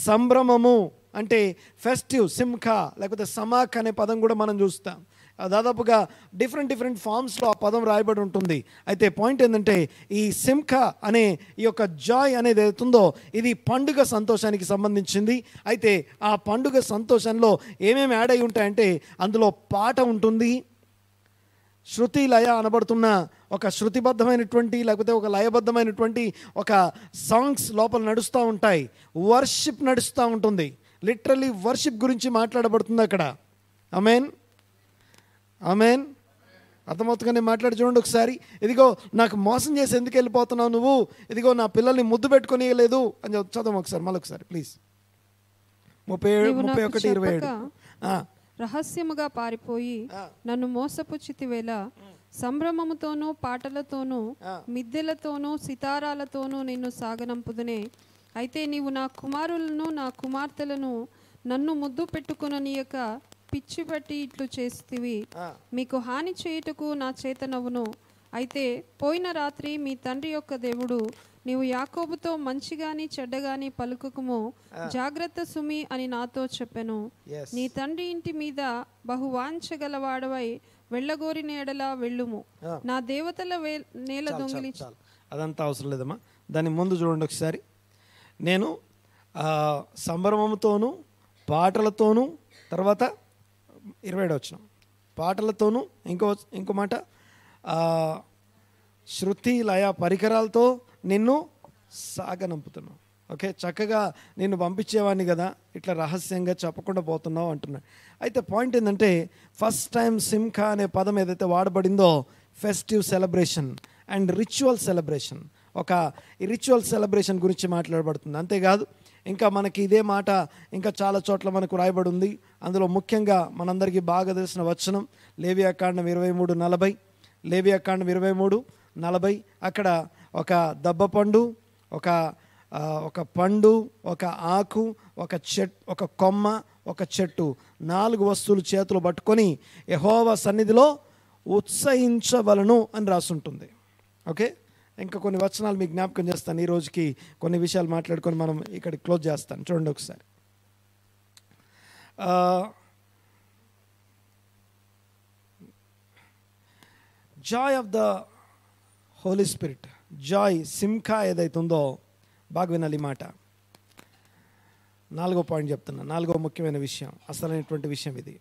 సంభ్రమము అంటే ఫెస్టివ్, సిమ్ఖా లేకపోతే సమాక్ అనే పదం కూడా మనం చూస్తాం. దాదాపుగా డిఫరెంట్ ఫామ్స్లో ఆ పదం రాయబడి ఉంటుంది. అయితే పాయింట్ ఏంటంటే, ఈ సిమ్ఖా అనే ఈ యొక్క జాయ్ అనేది ఏదైతుందో ఇది పండుగ సంతోషానికి సంబంధించింది. అయితే ఆ పండుగ సంతోషంలో ఏమేమి యాడ్ అయి ఉంటాయంటే, అందులో పాట ఉంటుంది, శృతి లయ అనబడుతున్న ఒక శృతిబద్ధమైనటువంటి లేకపోతే ఒక లయబద్ధమైనటువంటి ఒక సాంగ్స్ లోపల నడుస్తూ ఉంటాయి. వర్షిప్ నడుస్తూ ఉంటుంది. లిటరల్లీ వర్షిప్ గురించి మాట్లాడబడుతుంది అక్కడ. ఆమేన్. అర్థమవుతుందని మాట్లాడి చూడండి ఒకసారి. ఇదిగో నాకు మోసం చేసి ఎందుకు వెళ్ళిపోతున్నావు నువ్వు, ఇదిగో నా పిల్లల్ని ముద్దు పెట్టుకోనియలేదు అని చదవం ఒకసారి, మళ్ళొకసారి ప్లీజ్. 31:27 రహస్యముగా పారిపోయి నన్ను మోసపుచ్చితివేలా, సంభ్రమముతోనూ పాటలతోనూ మిద్దెలతోనూ సితారాలతోనూ నిన్ను సాగనంపుదునే. అయితే నీవు నా కుమారులను నా కుమార్తెలను నన్ను ముద్దు పెట్టుకొననీయక పిచ్చి పట్టి ఇట్లు చేస్తివి. మీకు హాని చేయుటకు నా చేత నవ్వును. అయితే పోయిన రాత్రి మీ తండ్రి యొక్క దేవుడు, నీవు యాకోబుతో మంచిగాని చెడ్డగాని పలుకుకుము, జాగ్రత్త సుమి అని నాతో చెప్పెను. నీ తండ్రి ఇంటి మీద బహువాంఛగలవాడవై వెళ్ళగోరిన ఎడల వెళ్ళుము. నా దేవతల నేల దొంగిలి. అదంతా అవసరం లేదమ్మా. దాని ముందు చూడండి ఒకసారి. నేను సంభ్రమంతోనూ పాటలతోనూ, తర్వాత 27 వచనం, పాటలతోనూ, ఇంకో మాట శృతి లయ పరికరాలతో నిన్ను సాగనంపుతున్నావు. ఓకే, చక్కగా నిన్ను పంపించేవాడిని కదా, ఇట్లా రహస్యంగా చెప్పకుండా పోతున్నావు అంటున్నాడు. అయితే పాయింట్ ఏంటంటే, ఫస్ట్ టైం సిమ్ఖా అనే పదం ఏదైతే వాడబడిందో, festive celebration and ritual celebration, ఒక రిచువల్ సెలబ్రేషన్ గురించి మాట్లాడబడుతుంది. అంతేకాదు ఇంకా మనకి ఇదే మాట ఇంకా చాలా చోట్ల మనకు రాయబడి ఉంది. అందులో ముఖ్యంగా మనందరికీ బాగా తెలిసిన వచనం లేవియాకాండం 23:40, లేవియాకాండం 23:40. అక్కడ ఒక దబ్బపండు, ఒక పండు, ఒక ఆకు, ఒక కొమ్మ, ఒక చెట్టు, 4 వస్తువులు చేతులు పట్టుకొని యెహోవా సన్నిధిలో ఉత్సహించవలను అని రాసుంటుంది. ఓకే, ఇంకా కొన్ని వచనాలు మీకు జ్ఞాపకం చేస్తాను. ఈ రోజుకి కొన్ని విషయాలు మాట్లాడుకొని మనం ఇక్కడ క్లోజ్ చేస్తాను. చూడండి ఒకసారి. Joy of the holy spirit, joy simcha ఏదైతే ఉందో, బాగా వినాలి మాట. 4వ పాయింట్ చెప్తున్నా, 4వ ముఖ్యమైన విషయం, అసలైనటువంటి విషయం ఇది.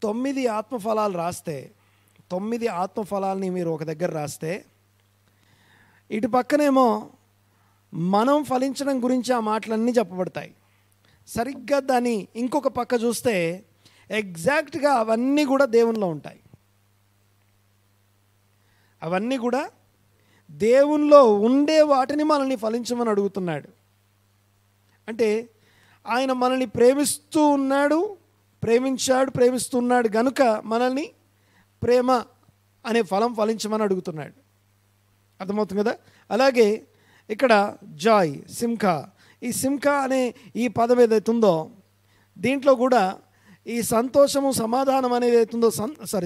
9 ఆత్మఫలాలు రాస్తే, 9 ఆత్మఫలాల్ని మీరు ఒక దగ్గర రాస్తే, ఇటు పక్కనేమో మనం ఫలించడం గురించి ఆ మాటలన్నీ చెప్పబడతాయి. సరిగ్గా దాన్ని ఇంకొక పక్క చూస్తే ఎగ్జాక్ట్గా అవన్నీ కూడా దేవునిలో ఉంటాయి. అవన్నీ కూడా దేవునిలో ఉండే వాటిని మనల్ని ఫలించమని అడుగుతున్నాడు. అంటే ఆయన మనల్ని ప్రేమిస్తూ ఉన్నాడు, ప్రేమిస్తున్నాడు గనుక మనల్ని ప్రేమ అనే ఫలం ఫలించమని అడుగుతున్నాడు. అర్థమవుతుంది కదా. అలాగే ఇక్కడ జాయ్, సిమ్ఖా, ఈ సిమ్ఖా అనే ఈ పదం ఏదైతే ఉందో, దీంట్లో కూడా ఈ సంతోషము, సమాధానం అనేది అవుతుందో,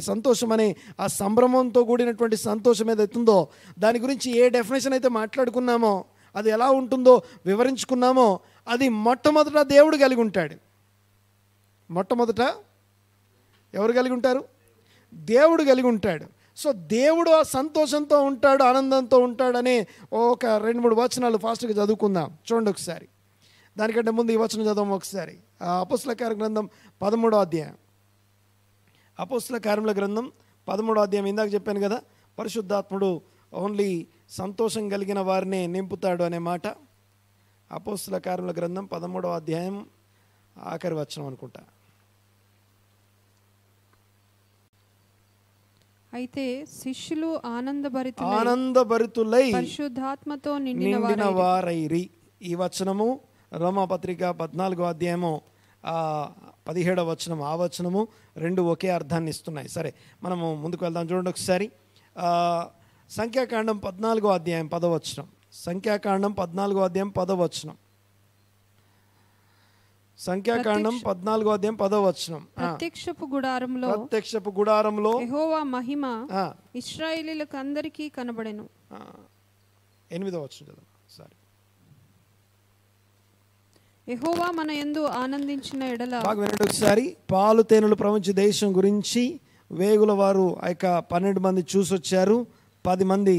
సంతోషం అనే ఆ సంభ్రమంతో కూడినటువంటి సంతోషం ఏదైతుందో, దాని గురించి ఏ డెఫినేషన్ అయితే మాట్లాడుకున్నామో, అది ఎలా ఉంటుందో వివరించుకున్నామో, అది మొట్టమొదట దేవుడు కలిగి ఉంటాడు. మొట్టమొదట ఎవరు కలిగి ఉంటారు? దేవుడు కలిగి ఉంటాడు. సో దేవుడు ఆ సంతోషంతో ఉంటాడు, ఆనందంతో ఉంటాడనే ఒక 2-3 వచనాలు ఫాస్ట్గా చదువుకుందాం. చూడండి ఒకసారి. దానికంటే ముందు ఈ వచనం చదవం ఒకసారి. అపోస్తల కార్య గ్రంథం 13వ అధ్యాయం. అపోస్తల కార్యముల గ్రంథం 13వ అధ్యాయం. ఇందాక చెప్పాను కదా, పరిశుద్ధాత్ముడు ఓన్లీ సంతోషం కలిగిన వారినే నింపుతాడు అనే మాట. అపోస్తల కార్యముల గ్రంథం 13వ అధ్యాయం ఆఖరి వచనం అనుకుంటా. అయితే శిష్యులు ఆనందభరితులై పరిశుద్ధాత్మతో నిండిన వారైరి. ఈ వచనము రోమాపత్రిక 14వ అధ్యాయము 17వ వచనం, ఆ వచనము 2 ఒకే అర్థాన్ని ఇస్తున్నాయి. సరే, మనము ముందుకు వెళ్దాం. చూడండి ఒకసారి. సంఖ్యాకాండం 14వ అధ్యాయం 10వ వచనం. సంఖ్యాకాండం 14వ అధ్యాయం 10వ వచనం. సంఖ్యాకాండం 14వ అధ్యాయం 10వ వచనం. ప్రత్యక్షపు గుడారంలో యెహోవా మహిమ ఇశ్రాయేలీయులకు అందరికీ కనబడెను. 8వ వచనం చదవండి. సారీ. యెహోవా మన యందు ఆనందించిన ఎడల, బాగా వినండి ఒకసారి. పాలు తేనెలు ప్రపంచ దేశం గురించి వేగుల వారు ఆ యొక్క 12 మంది చూసొచ్చారు. 10 మంది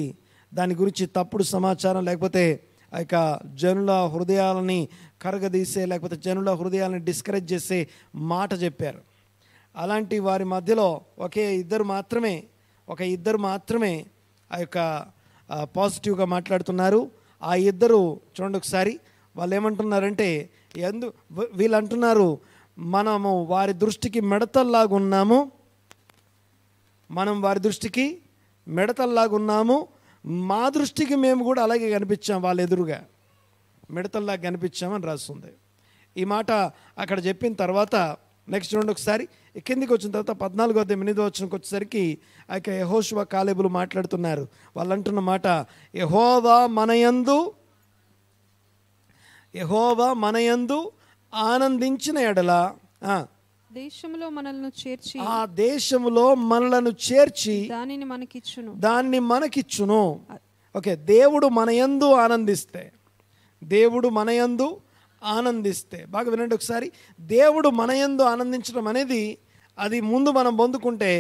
దాని గురించి తప్పుడు సమాచారం, లేకపోతే ఆ యొక్క జనుల హృదయాలని కరగదీసే, లేకపోతే జనుల హృదయాలని డిస్కరేజ్ చేసే మాట చెప్పారు. అలాంటి వారి మధ్యలో ఒక ఇద్దరు మాత్రమే ఆ యొక్క పాజిటివ్గా మాట్లాడుతున్నారు. ఆ ఇద్దరు చూడండి ఒకసారి. వాళ్ళు ఏమంటున్నారంటే, వీళ్ళు అంటున్నారు, మనము వారి దృష్టికి మెడతల్లాగున్నాము, మా దృష్టికి మేము కూడా అలాగే కనిపించాం, వాళ్ళ ఎదురుగా మిడతల్లాగా కనిపించామని రాస్తుంది. ఈ మాట అక్కడ చెప్పిన తర్వాత నెక్స్ట్ చూడండి ఒకసారి. కిందికి వచ్చిన తర్వాత 14వ అధ్యాయం 8వ వచనంకి వచ్చేసరికి ఆ యొక్క యెహోషువ కాలేబులు మాట్లాడుతున్నారు. వాళ్ళు అంటున్న మాట, యెహోవా మనయందు యెహోవా మన యందు ఆనందించిన ఎడల దేశంలో మనల్ని చేర్చి ఆ దేశములో మనలను చేర్చి దాన్ని మనకిచ్చును. ఓకే, దేవుడు మన యందు ఆనందిస్తే బాగా వినండి ఒకసారి. దేవుడు మన యందు ఆనందించడం అనేది అది ముందు మనం పొందుకుంటే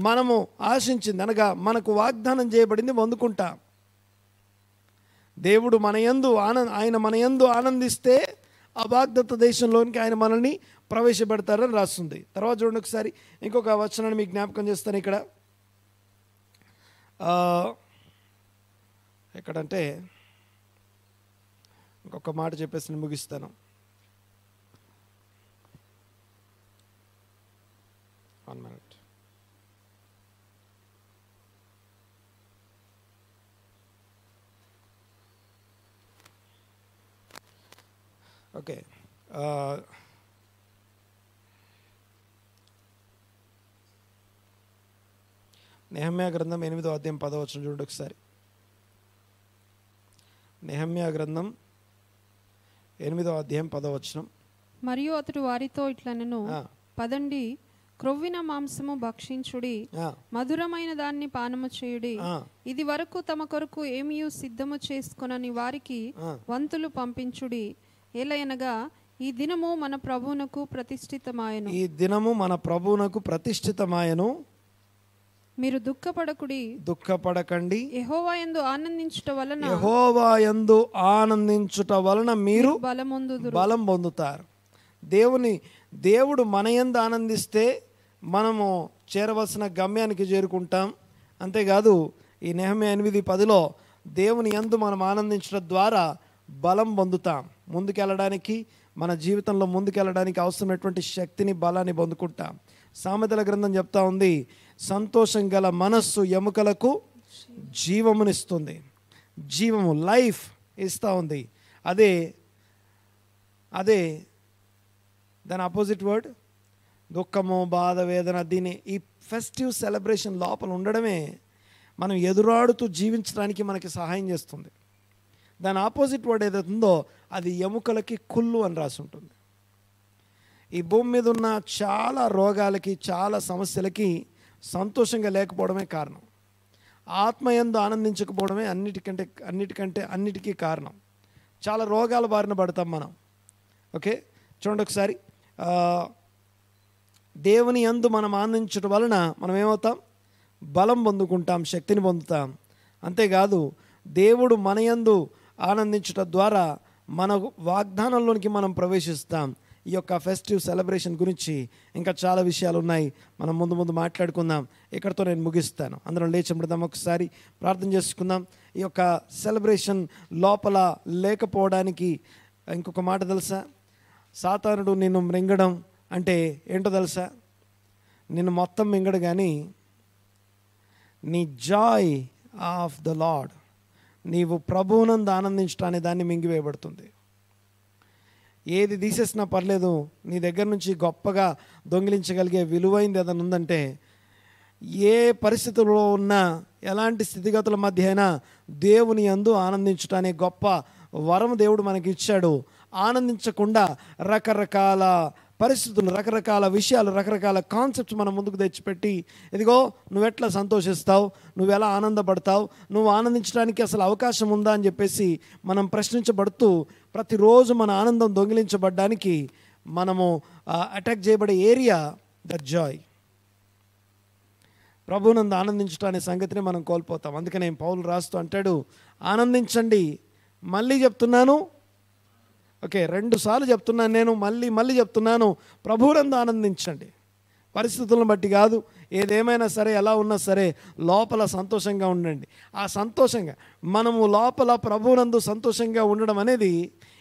మనము ఆశించింది అనగా మనకు వాగ్దానం చేయబడింది పొందుకుంటాం. దేవుడు ఆయన మన యందు ఆనందిస్తే ఆ వాగ్దత్త దేశంలోనికి ఆయన మనల్ని ప్రవేశపెడతారని రాస్తుంది. తర్వాత చూడండి ఒకసారి ఇంకొక వచనాన్ని మీకు జ్ఞాపకం చేస్తాను. ఎక్కడంటే ఇంకొక మాట చెప్పేసి ముగిస్తాను. One minute. ఓకే, నెహమ్యా గ్రంథం 8వ అధ్యాయం 10వ వచనం చూడండి ఒకసారి. నెహమ్యా గ్రంథం 8వ అధ్యాయం 10వ వచనం. మరియు అతడు వారితో ఇట్లనెను, పదండి, క్రొవ్విన మాంసము భక్షించుడి, మధురమైన దాన్ని పానము చేయుడి. ఇది వరకు తమ కొరకు ఏమియు సిద్ధము చేసుకొనని వారికి వంతులు పంపించుడి. ఏలయనగా ఈ దినము మన ప్రభువునకు ప్రతిష్ఠితమాయను. మీరు దుఃఖపడకండి. యెహోవా యందు ఆనందించుట వలన మీరు బలం పొందుతారు. దేవుడు మన యందు ఆనందిస్తే మనము చేరవలసిన గమ్యానికి చేరుకుంటాం. అంతేకాదు ఈ నెహమ్యా 8:10లో దేవుని యందు మనం ఆనందించడం ద్వారా బలం పొందుతాం. ముందుకెళ్ళడానికి, మన జీవితంలో ముందుకెళ్ళడానికి అవసరమైనటువంటి శక్తిని, బలాన్ని పొందుకుంటాం. సామెతల గ్రంథం చెప్తా ఉంది, సంతోషం గల మనస్సు ఎముకలకు జీవమునిస్తుంది. లైఫ్ ఇస్తూ ఉంది. అదే దాని ఆపోజిట్ వర్డ్ దుఃఖము, బాధ, వేదన. దీని ఈ ఫెస్టివ్ సెలబ్రేషన్ లోపల ఉండడమే మనం ఎదురాడుతూ జీవించడానికి మనకి సహాయం చేస్తుంది. దాని ఆపోజిట్ వర్డ్ ఏదైతే ఉందో అది ఎముకలకి కుళ్ళు అని రాసి ఉంటుంది. ఈ భూమి మీద ఉన్న చాలా రోగాలకి, చాలా సమస్యలకి సంతోషంగా లేకపోవడమే కారణం. ఆత్మయందు ఆనందించకపోవడమే అన్నిటికీ కారణం. చాలా రోగాల బారిన పడతాం మనం. ఓకే, చూడండి ఒకసారి. దేవుని యందు మనం ఆనందించడం వలన మనం ఏమవుతాం? బలం పొందుకుంటాం, శక్తిని పొందుతాం. అంతేకాదు దేవుడు మన యందు ఆనందించడం ద్వారా మన వాగ్దానంలోనికి మనం ప్రవేశిస్తాం. ఈ యొక్క ఫెస్టివ్ సెలబ్రేషన్ గురించి ఇంకా చాలా విషయాలు ఉన్నాయి, మనం ముందు మాట్లాడుకుందాం. ఇక్కడితో నేను ముగిస్తాను. అందరం లేచిబడదాం, ఒకసారి ప్రార్థన చేసుకుందాం. ఈ యొక్క సెలబ్రేషన్ లోపల లేకపోవడానికి ఇంకొక మాట తెలుసా? సాతానుడు నిన్ను మింగడం అంటే ఏంటో తెలుసా? నిన్ను మొత్తం మింగడు, కానీ నీ జాయ్ ఆఫ్ ద లార్డ్, నీవు ప్రభువునందు ఆనందించడాన్ని దాన్ని మింగివేయబడుతుంది. ఏది తీసేసినా పర్లేదు, నీ దగ్గర నుంచి గొప్పగా దొంగిలించగలిగే విలువైంది ఏదైనా ఉందంటే, ఏ పరిస్థితుల్లో ఉన్నా, ఎలాంటి స్థితిగతుల మధ్య అయినా దేవుని యందు ఆనందించడానే గొప్ప వరం దేవుడు మనకి ఇచ్చాడు. ఆనందించకుండా రకరకాల పరిస్థితులు, రకరకాల విషయాలు, రకరకాల కాన్సెప్ట్స్ మన ముందుకు తెచ్చిపెట్టి, ఇదిగో నువ్వెట్లా సంతోషిస్తావు, నువ్వెలా ఆనందపడతావు, నువ్వు ఆనందించడానికి అసలు అవకాశం ఉందా అని చెప్పేసి మనం ప్రశ్నించబడుతూ ప్రతిరోజు మన ఆనందం దొంగిలించబడ్డానికి మనము అటాక్ చేయబడే ఏరియా ద జాయ్. ప్రభువునందు ఆనందించడం సంగతిని మనం కోల్పోతాం. అందుకనే పౌలు రాస్తూ అంటాడు, ఆనందించండి. మళ్ళీ చెప్తున్నాను, ఓకే 2 సార్లు చెప్తున్నాను, నేను మళ్ళీ చెప్తున్నాను, ప్రభువునందు ఆనందించండి. పరిస్థితులను బట్టి కాదు, ఏదేమైనా సరే, ఎలా ఉన్నా సరే లోపల సంతోషంగా ఉండండి. ఆ సంతోషంగా మనము లోపల ప్రభువునందు సంతోషంగా ఉండడం అనేది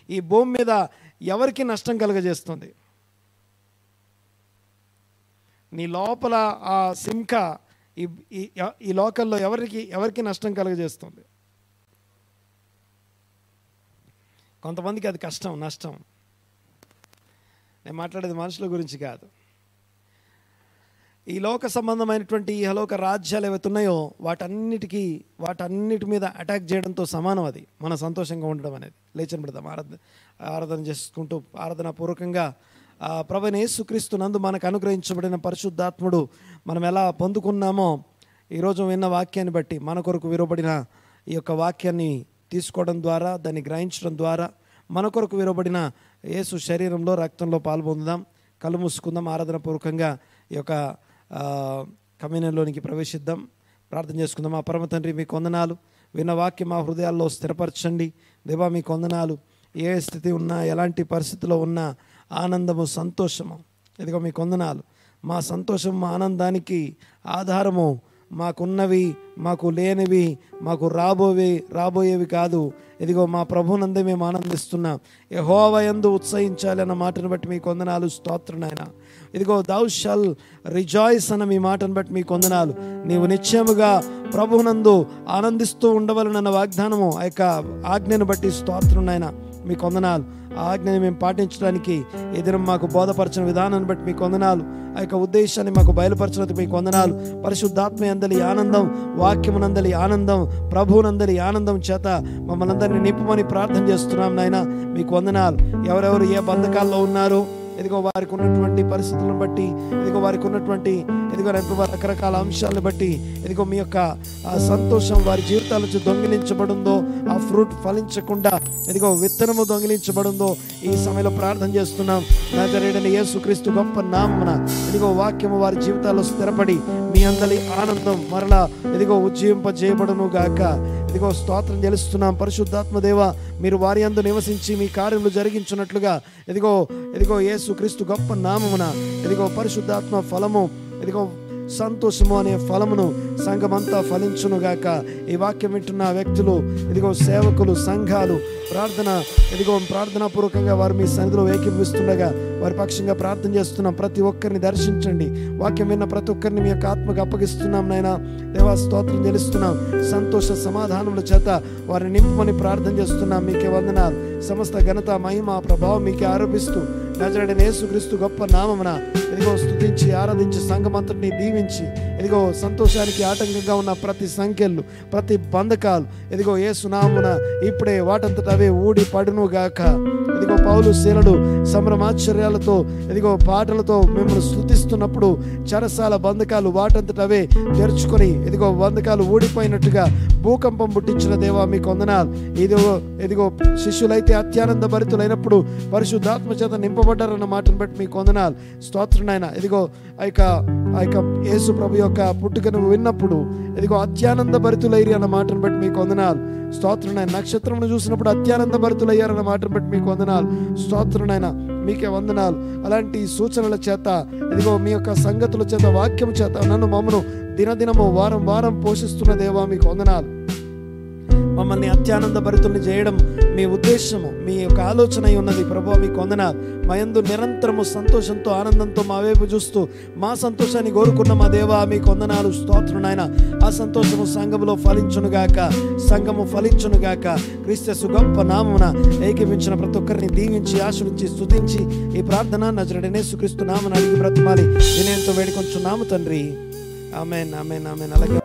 ఈ భూమి మీద ఎవరికి నష్టం కలుగజేస్తుంది? నీ లోపల ఆ సింక ఈ లోకల్లో ఎవరికి నష్టం కలుగజేస్తుంది? కొంతమందికి అది కష్టం, నష్టం. నేను మాట్లాడేది మనుషుల గురించి కాదు. ఈ లోక సంబంధమైనటువంటి ఈ హలోక రాజ్యాలు ఏవైతే ఉన్నాయో వాటన్నిటి మీద అటాక్ చేయడంతో సమానం అది మన సంతోషంగా ఉండడం అనేది. లేచని పెడదాం, ఆరాధన చేసుకుంటూ ఆరాధనాపూర్వకంగా ప్రభువైన యేసుక్రీస్తు నందు మనకు అనుగ్రహించబడిన పరిశుద్ధాత్ముడు మనం ఎలా పొందుకున్నామో ఈరోజు విన్న వాక్యాన్ని బట్టి మన కొరకు విరవబడిన ఈ యొక్క వాక్యాన్ని తీసుకోవడం ద్వారా, దాన్ని గ్రహించడం ద్వారా మన కొరకు విరవబడిన యేసు శరీరంలో రక్తంలో పాల్పొందుదాం. కళ్ళు మూసుకుందాం, ఆరాధనాపూర్వకంగా ఈ యొక్క కమ్యూనియన్లోనికి ప్రవేశిద్దాం. ప్రార్థన చేసుకుందాం. మా పరమ తండ్రి, మీకు వందనాలు. విన్న వాక్యం మా హృదయాల్లో స్థిరపరచండి దేవా. మీకు వందనాలు. ఏ స్థితి ఉన్నా, ఎలాంటి పరిస్థితిలో ఉన్నా ఆనందము, సంతోషము, ఇదిగో మీకు వందనాలు. మా సంతోషం, మా ఆనందానికి ఆధారము మాకున్నవి, మాకు లేనివి, మాకు రాబోయేవి కాదు. ఇదిగో మా ప్రభునందే మేము ఆనందిస్తున్నాం. యెహోవా యందు ఉత్సహించాలి అన్న మాటను బట్టి మీకు వందనాలు, స్తోత్రం నాయన. ఇదిగో thou shall rejoice అన్న మీ మాటను బట్టి మీకు వందనాలు. నీవు నిశ్చయముగా ప్రభునందు ఆనందిస్తూ ఉండవలనన్న వాగ్దానము, ఆ యొక్క ఆజ్ఞను బట్టి స్తోత్రం నాయన, మీకు వందనాలు. ఆ ఆజ్ఞని మేము పాటించడానికి ఈ దినం మాకు బోధపరచిన విధానాన్ని బట్టి మీకు వందనాలు. ఆ యొక్క ఉద్దేశాన్ని మాకు బయలుపరచినందుకు మీకు వందనాలు. పరిశుద్ధాత్మ యందలి ఆనందం, వాక్యమునందలి ఆనందం, ప్రభువునందలి ఆనందం చేత మమ్మల్ని అందరినీ నింపమని ప్రార్థన చేస్తున్నాం నాయన. మీకు వందనాలు. ఎవరెవరు ఏ బంధకాల్లో ఉన్నారో, ఇదిగో వారికి ఉన్నటువంటి పరిస్థితులను బట్టి, ఇదిగో వారికి ఉన్నటువంటి రకరకాల అంశాలను బట్టి, ఇదిగో మీ యొక్క సంతోషం వారి జీవితాల నుంచి దొంగిలించబడిందో, ఆ ఫ్రూట్ ఫలించకుండా ఇదిగో విత్తనము దొంగిలించబడిందో ఈ సమయంలో ప్రార్థన చేస్తున్నాం. నజరేయుడైన యేసుక్రీస్తు గొప్ప నామమున ఇదిగో వాక్యము వారి జీవితాల్లో స్థిరపడి మీ అందరి ఆనందం మరలా ఇదిగో ఉజ్జీవింపజేయబడును గాక. ఇదిగో స్తోత్రం చెల్లిస్తున్నాం. పరిశుద్ధాత్మ దేవ, మీరు వారి యందు నివసించి మీ కార్యములు జరిగించున్నట్లుగా ఇదిగో యేసుక్రీస్తు గొప్ప నామమున ఇదిగో పరిశుద్ధాత్మ ఫలము, ఇదిగో సంతోషము అనే ఫలమును సంఘమంతా ఫలించునుగాక. ఈ వాక్యం వింటున్న వ్యక్తులు, ఇదిగో సేవకులు, సంఘాలు ప్రార్థనాపూర్వకంగా వారు మీ సన్నిధిలో ఏకీభవిస్తుండగా వారి పక్షంగా ప్రార్థన చేస్తున్నాం. ప్రతి ఒక్కరిని దర్శించండి. వాక్యం విన్న ప్రతి ఒక్కరిని మీ యొక్క ఆత్మకు అప్పగిస్తున్నాం నాయన. దేవా స్తోత్రం చెల్లిస్తున్నాం. సంతోష సమాధానముల చేత వారిని నింపమని ప్రార్థన చేస్తున్నాం. మీకే వందనాలు. సమస్త ఘనత, మహిమ, ప్రభావం మీకే ఆరోపిస్తూ నజరేయుడైన యేసుక్రీస్తు గొప్ప నామమున ఇదిగో స్తుతించి ఆరాధించి సంఘమంతటిని దీవించి ఇదిగో సంతోషానికి ఆటంకంగా ఉన్న ప్రతి సంఖ్యలు, ప్రతి బంధకాలు ఇదిగో యేసు నామమున ఇప్పుడే వాటంతట అవే ఊడి పడును గాక. ఇదిగో పౌలు శీలలు సంభ్రమాశ్చర్యాలతో ఇదిగో పాటలతో మిమ్మల్ని స్తుతిస్తున్నప్పుడు చెరసాల బంధకాలు వాటంతట అవే తెరుచుకొని ఇదిగో బంధకాలు ఊడిపోయినట్టుగా భూకంపం పుట్టించిన దేవా మీకు వందనాలు. ఇదిగో శిష్యులైతే అత్యానంద భరితులైనప్పుడు పరిశుద్ధాత్మ చేత నింపబడ్డారన్న మాటను బట్టి మీకు వందనాలు, స్తోత్రం నాయన. ఇదిగో ఆ యొక్క యేసు ప్రభు యొక్క పుట్టుకను విన్నప్పుడు ఇదిగో అత్యానంద భరితులయ్యారు అన్న మాటను బట్టి మీకు వందనాలు, స్తోత్రం నాయన. నక్షత్రమును చూసినప్పుడు అత్యానంద భరితులయ్యారన్న మాటను బట్టి మీకు వందనాలు, స్తోత్రం నాయన. మీకే వందనాలు. అలాంటి సూచనల చేత ఇదిగో మీ యొక్క సంగతుల చేత, వాక్యం చేత నన్ను మమ్మను దినదినము వారం వారం పోషిస్తున్న దేవా మీకు వందనాలు. మమ్మల్ని అత్యానంద భరితుల్ని చేయడం మీ ఉద్దేశము, మీ యొక్క ఆలోచన అయి ఉన్నది ప్రభువా మీకు వందనాలు. మా యందు నిరంతరము సంతోషంతో, ఆనందంతో మా వైపు చూస్తూ మా సంతోషాన్ని కోరుకున్న మా దేవా మీకు వందనాలు, స్తోత్రం నాయన. ఆ సంతోషము సంఘములో ఫలించునుగాక, సంఘము ఫలించునుగాక. క్రీస్తు గొప్ప నామమున ఏకీవించిన ప్రతి ఒక్కరిని దీవించి ఆశీర్వదించి స్తుతించి ఈ ప్రార్థన నజరేయుడైన యేసుక్రీస్తు నామమున అడిగి బ్రతిమాలి వినయంతో వేడుకొంచున్నాము తండ్రి. ఆమేన్, ఆమేన్, ఆమేన్. అలాగే